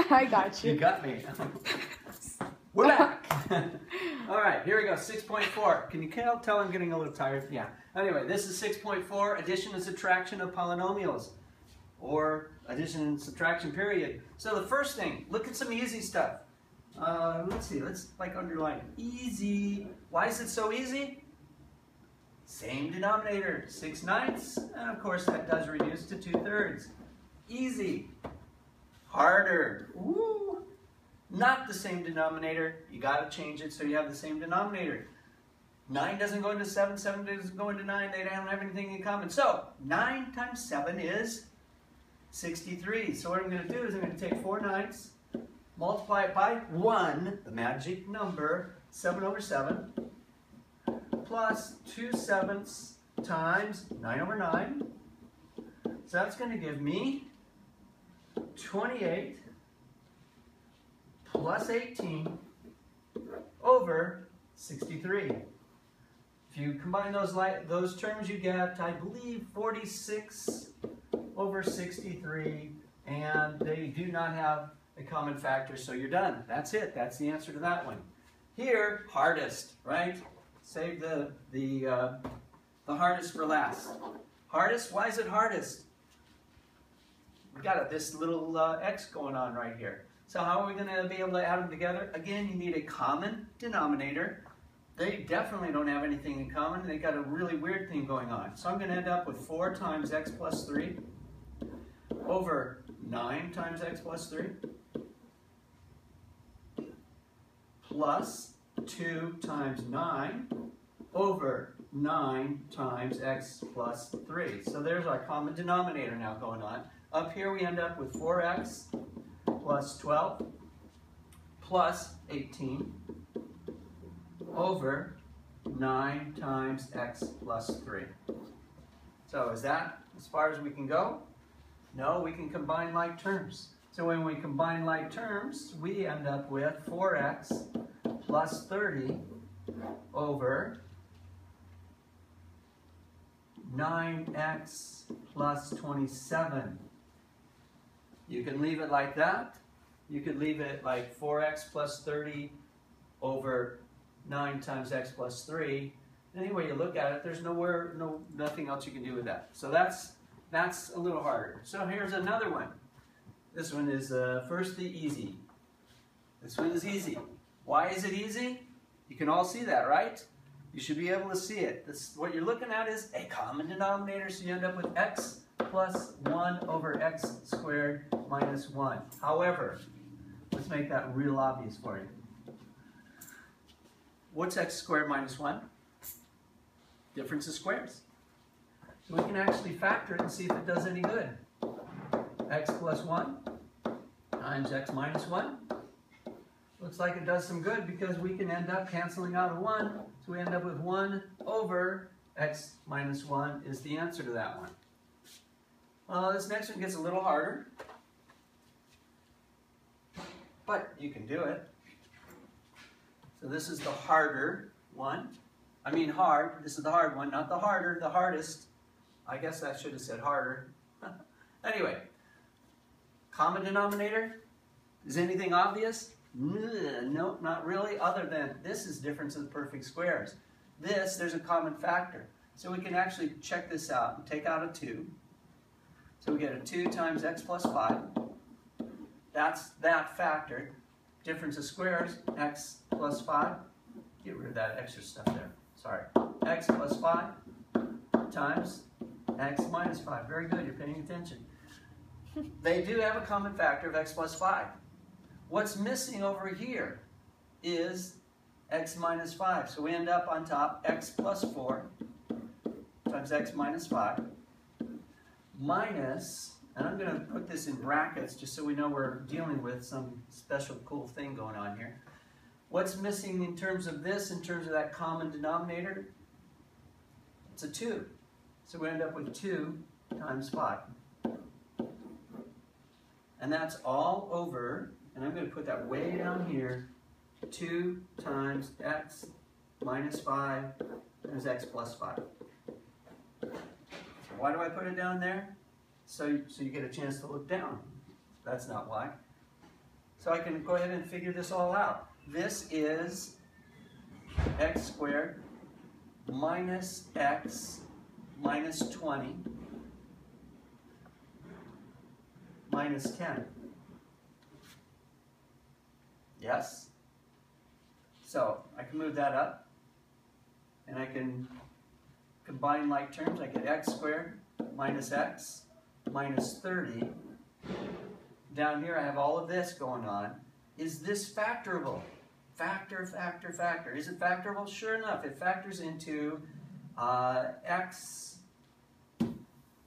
I got you. You got me. We're back. All right, here we go. 6.4. Can you tell I'm getting a little tired? Yeah. Anyway, this is 6.4, addition and subtraction of polynomials, or addition and subtraction period. So the first thing, look at some easy stuff. Let's see, let's like underline easy. Why is it so easy? Same denominator, 6/9, and of course that does reduce to 2/3. Easy. Harder. Woo. Not the same denominator. You got to change it so you have the same denominator. 9 doesn't go into 7, 7 doesn't go into 9. They don't have anything in common. So 9 times 7 is 63. So what I'm going to do is I'm going to take 4 9s, multiply it by 1, the magic number, 7/7, plus 2 7ths times 9/9. So that's going to give me 28 plus 18 over 63. If you combine those terms, you get, I believe, 46 over 63, and they do not have a common factor, so you're done. That's it. That's the answer to that one. Here, hardest, right? Save the hardest for last. Hardest? Why is it hardest? We got this little x going on right here. So how are we going to be able to add them together? Again, you need a common denominator. They definitely don't have anything in common. They got a really weird thing going on. So I'm going to end up with 4 times x plus 3 over 9 times x plus 3 plus 2 times 9 over 9 times x plus 3. So there's our common denominator now going on. Up here we end up with 4x plus 12 plus 18 over 9 times x plus 3. So is that as far as we can go? No, we can combine like terms. So when we combine like terms, we end up with 4x plus 30 over 9x plus 27. You can leave it like that. You could leave it like 4x plus 30 over 9 times x plus 3. Any way you look at it, there's nothing else you can do with that. So that's a little harder. So here's another one. This one is first the easy. This one is easy. Why is it easy? You can all see that, right? You should be able to see it. What you're looking at is a common denominator, so you end up with x plus 1 over x squared minus 1. However, let's make that real obvious for you. What's x squared minus 1? Difference of squares. So we can actually factor it and see if it does any good. X plus 1 times x minus 1. Looks like it does some good because we can end up canceling out a 1. So we end up with 1 over x minus 1 is the answer to that one. Well, this next one gets a little harder, but you can do it. So this is the harder one. I mean hard. This is the hard one, not the harder, the hardest. I guess I should have said harder. Anyway, common denominator. Is anything obvious? No, not really, other than this is difference of perfect squares. There's a common factor. So we can actually check this out and take out a 2. So we get a 2 times x plus 5. That's that factor. Difference of squares, x plus 5. Get rid of that extra stuff there. Sorry. X plus 5 times x minus 5. Very good, you're paying attention. They do have a common factor of x plus 5. What's missing over here is x minus 5. So we end up on top x plus 4 times x minus 5 minus, and I'm going to put this in brackets just so we know we're dealing with some special cool thing going on here. What's missing in terms of this, in terms of that common denominator? It's a 2. So we end up with 2 times 5. And that's all over, and I'm going to put that way down here, 2 times x minus 5 times x plus 5. Why do I put it down there? So you get a chance to look down. that's not y. So I can go ahead and figure this all out. This is x squared minus x minus 20 minus 10. Yes? So I can move that up, and I can combine like terms. I get x squared minus x minus 30. Down here I have all of this going on. Is this factorable? Factor, factor, factor. Is it factorable? Sure enough, it factors into x.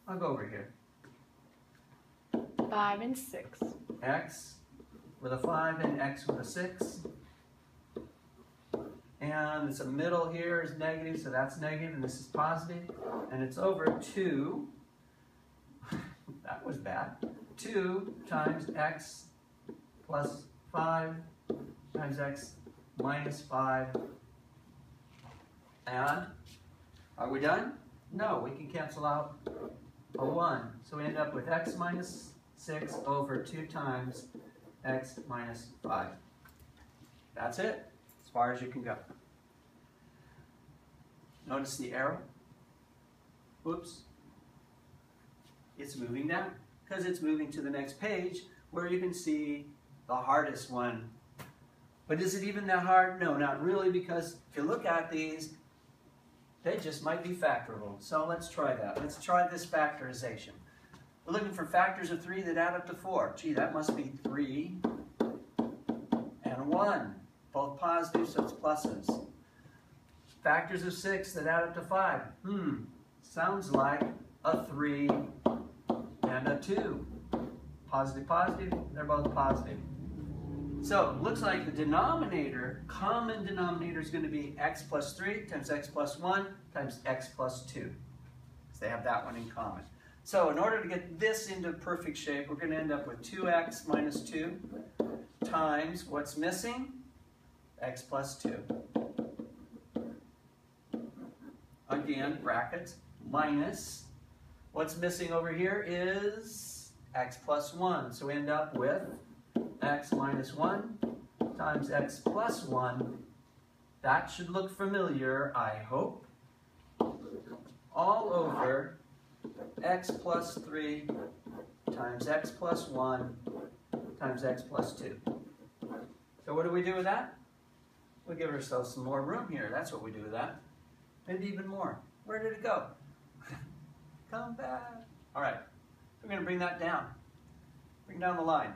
I'll go over here. 5 and 6. X with a 5 and x with a 6. And it's a middle here is negative, so that's negative, and this is positive. And it's over 2. That was bad. 2 times x plus 5 times x minus 5. And are we done? No, we can cancel out a 1. So we end up with x minus 6 over 2 times x minus 5. That's it, as far as you can go. Notice the arrow. Oops. It's moving down because it's moving to the next page where you can see the hardest one. But is it even that hard? No, not really, because if you look at these, they just might be factorable. So let's try that. Let's try this factorization. We're looking for factors of 3 that add up to 4. Gee, that must be 3 and 1. Both positive, so it's pluses. Factors of 6 that add up to 5. Sounds like a 3 and a 2. Positive, positive, they're both positive. So it looks like the denominator, common denominator, is going to be x plus 3 times x plus 1 times x plus 2. Because they have that one in common. So in order to get this into perfect shape, we're going to end up with 2x minus 2 times what's missing? X plus 2. Again, brackets, minus. What's missing over here is x plus 1. So we end up with x minus 1 times x plus 1. That should look familiar, I hope. All over x plus 3 times x plus 1 times x plus 2. So what do we do with that? We give ourselves some more room here. That's what we do with that. Maybe even more. Where did it go? Come back. All right. We're going to bring that down. Bring down the line.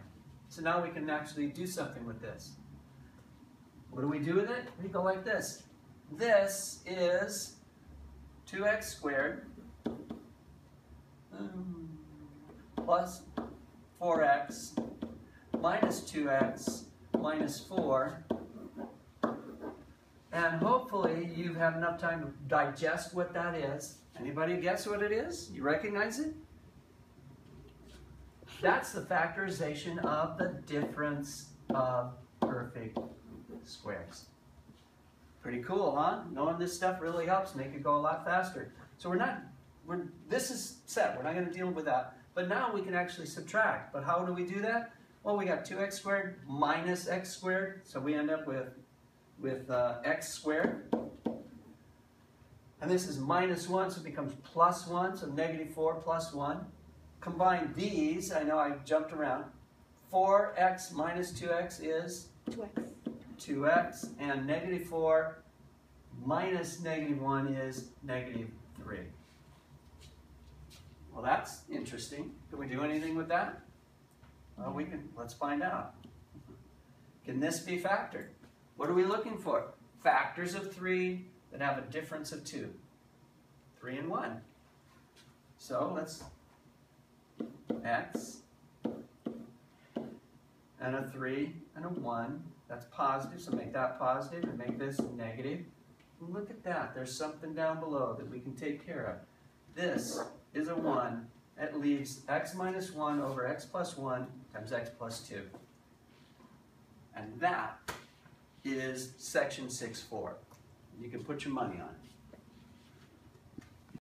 So now we can actually do something with this. What do we do with it? We go like this. This is 2x squared plus 4x minus 2x minus 4. And hopefully you have enough time to digest what that is. Anybody guess what it is? You recognize it? That's the factorization of the difference of perfect squares. Pretty cool, huh? Knowing this stuff really helps make it go a lot faster. So this is set. We're not going to deal with that. But now we can actually subtract. But how do we do that? Well, we got 2x squared minus x squared. So we end up with x squared. And this is minus 1, so it becomes plus 1, so negative 4 plus 1. Combine these, I know I jumped around. 4x minus 2x is? 2x. 2x, and negative 4 minus negative 1 is negative 3. Well, that's interesting. Can we do anything with that? Well, let's find out. Can this be factored? What are we looking for? Factors of 3 that have a difference of 2. 3 and 1. So let's x and a 3 and a 1. That's positive, so make that positive and make this negative. And look at that. There's something down below that we can take care of. This is a 1. That leaves x minus 1 over x plus 1 times x plus 2. And that is section 6-4. You can put your money on it.